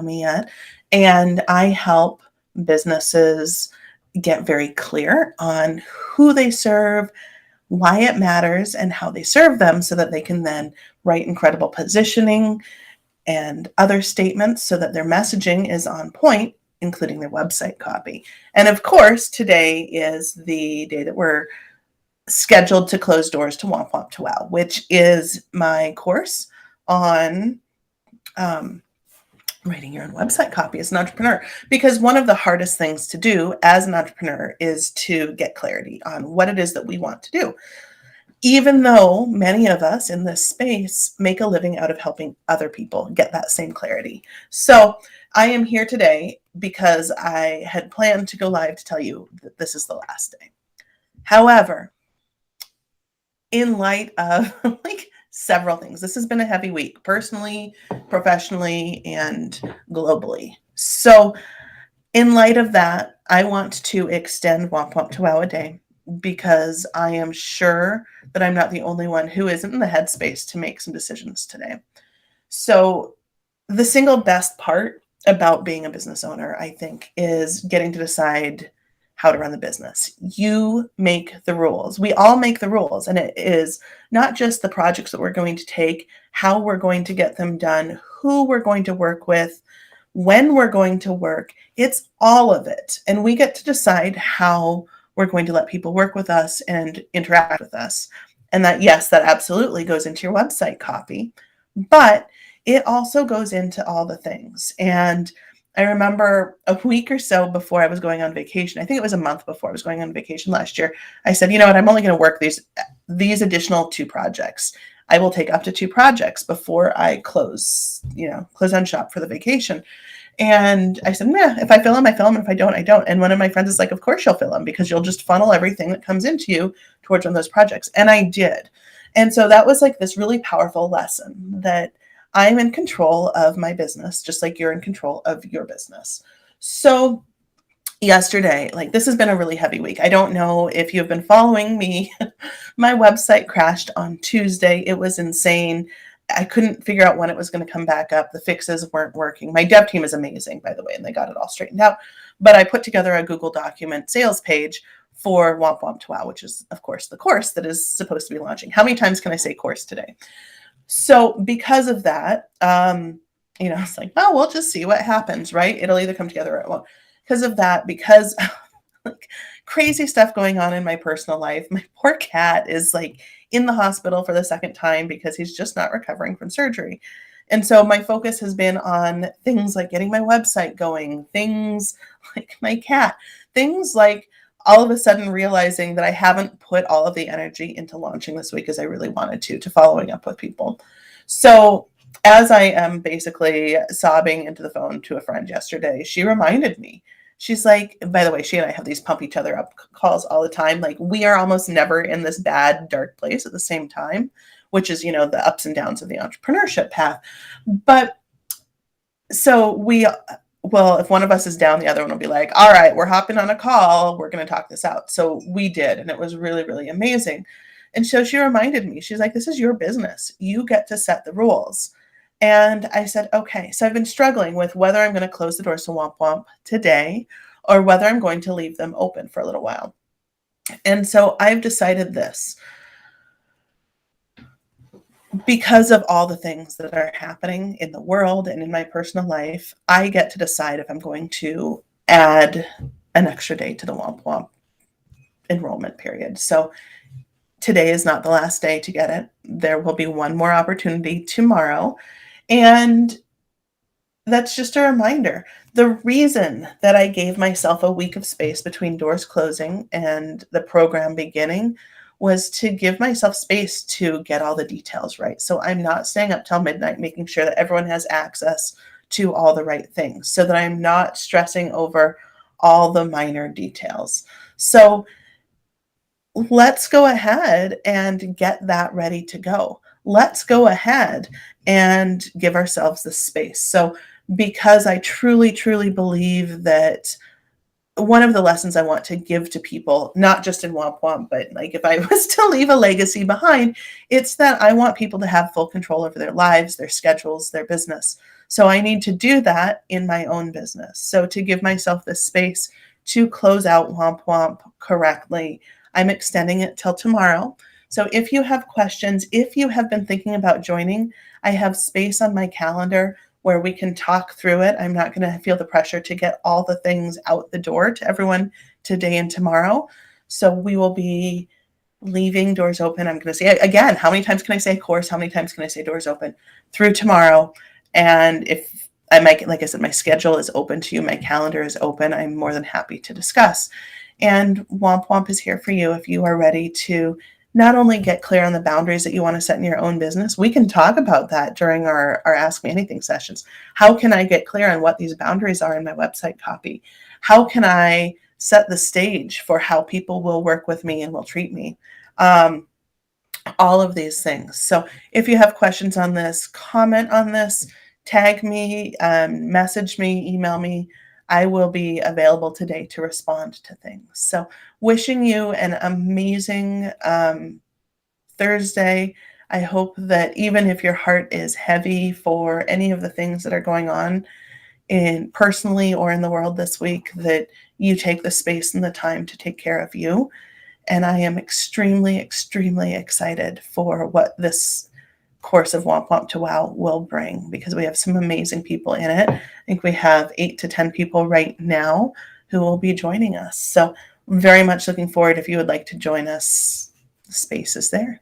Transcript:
me yet. And I help businesses get very clear on who they serve, why it matters, and how they serve them so that they can then write incredible positioning and other statements so that their messaging is on point, including their website copy. And of course, today is the day that we're scheduled to close doors to Whomp Whomp to Wow, which is my course on writing your own website copy as an entrepreneur. Because one of the hardest things to do as an entrepreneur is to get clarity on what it is that we want to do. Even though many of us in this space make a living out of helping other people get that same clarity. So I am here today because I had planned to go live to tell you that this is the last day. However, in light of several things, this has been a heavy week, personally, professionally, and globally. So in light of that, I want to extend Whomp Whomp to Wow a day, because I am sure that I'm not the only one who isn't in the headspace to make some decisions today. So the single best part about being a business owner, I think, is getting to decide how to run the business. You make the rules. We all make the rules. And it is not just the projects that we're going to take, how we're going to get them done, who we're going to work with, when we're going to work. It's all of it. And we get to decide how we're going to let people work with us and interact with us. And that, yes, that absolutely goes into your website copy, but it also goes into all the things. And I remember a week or so before I was going on vacation, I think it was a month before I was going on vacation last year, I said, you know what, I'm only going to work these additional 2 projects. I will take up to 2 projects before I close on shop for the vacation. And I said, nah, if I fill them, I fill them. And if I don't, I don't. And one of my friends is like, of course you'll fill them, because you'll just funnel everything that comes into you towards one of those projects. And I did. And so that was like this really powerful lesson that I'm in control of my business, just like you're in control of your business. So yesterday, this has been a really heavy week. I don't know if you've been following me. My website crashed on Tuesday. It was insane. I couldn't figure out when it was going to come back up. The fixes weren't working. My dev team is amazing, by the way, and they got it all straightened out. But I put together a Google document sales page for Whomp Whomp to Wow, which is, of course, the course that is supposed to be launching. How many times can I say course today? So because of that, it's like, oh, we'll just see what happens, right? It'll either come together or it won't. Because of that, because crazy stuff going on in my personal life, my poor cat is in the hospital for the 2nd time because he's just not recovering from surgery. And so my focus has been on things like getting my website going, things like my cat, things like all of a sudden realizing that I haven't put all of the energy into launching this week as I really wanted to following up with people. So as I am basically sobbing into the phone to a friend yesterday, she reminded me. She's like, by the way, she and I have these pump each other up calls all the time. We are almost never in this bad, dark place at the same time, which is, the ups and downs of the entrepreneurship path. But so if one of us is down, the other one will be like, all right, we're hopping on a call. We're going to talk this out. So we did. And it was really, really amazing. And so she reminded me, she's like, this is your business. You get to set the rules. And I said, okay. So I've been struggling with whether I'm going to close the doors to Whomp Whomp today or whether I'm going to leave them open for a little while. And so I've decided this. Because of all the things that are happening in the world and in my personal life, I get to decide if I'm going to add an extra day to the Whomp Whomp enrollment period. So today is not the last day to get it. There will be one more opportunity tomorrow. And that's just a reminder. The reason that I gave myself a week of space between doors closing and the program beginning was to give myself space to get all the details right. So I'm not staying up till midnight, making sure that everyone has access to all the right things so that I'm not stressing over all the minor details. So let's go ahead and get that ready to go. Let's go ahead and give ourselves the space. So because I truly, truly believe that one of the lessons I want to give to people, not just in Whomp Whomp, but if I was to leave a legacy behind, it's that I want people to have full control over their lives, their schedules, their business. So I need to do that in my own business. So to give myself the space to close out Whomp Whomp correctly, I'm extending it till tomorrow. So if you have questions, if you have been thinking about joining, I have space on my calendar where we can talk through it. I'm not going to feel the pressure to get all the things out the door to everyone today and tomorrow. So we will be leaving doors open. I'm going to say again, how many times can I say course? How many times can I say doors open through tomorrow? And if I might, like I said, my schedule is open to you, my calendar is open, I'm more than happy to discuss. And Whomp Whomp is here for you if you are ready to not only get clear on the boundaries that you want to set in your own business. We can talk about that during our Ask Me Anything sessions. How can I get clear on what these boundaries are in my website copy? How can I set the stage for how people will work with me and will treat me? All of these things. So if you have questions on this, comment on this, tag me, message me, email me. I will be available today to respond to things. So wishing you an amazing Thursday. I hope that even if your heart is heavy for any of the things that are going on in personally or in the world this week, that you take the space and the time to take care of you. And I am extremely, extremely excited for what this course of Womp Womp to Wow will bring, because we have some amazing people in it. I think we have 8 to 10 people right now who will be joining us. So very much looking forward. If you would like to join us, the space is there.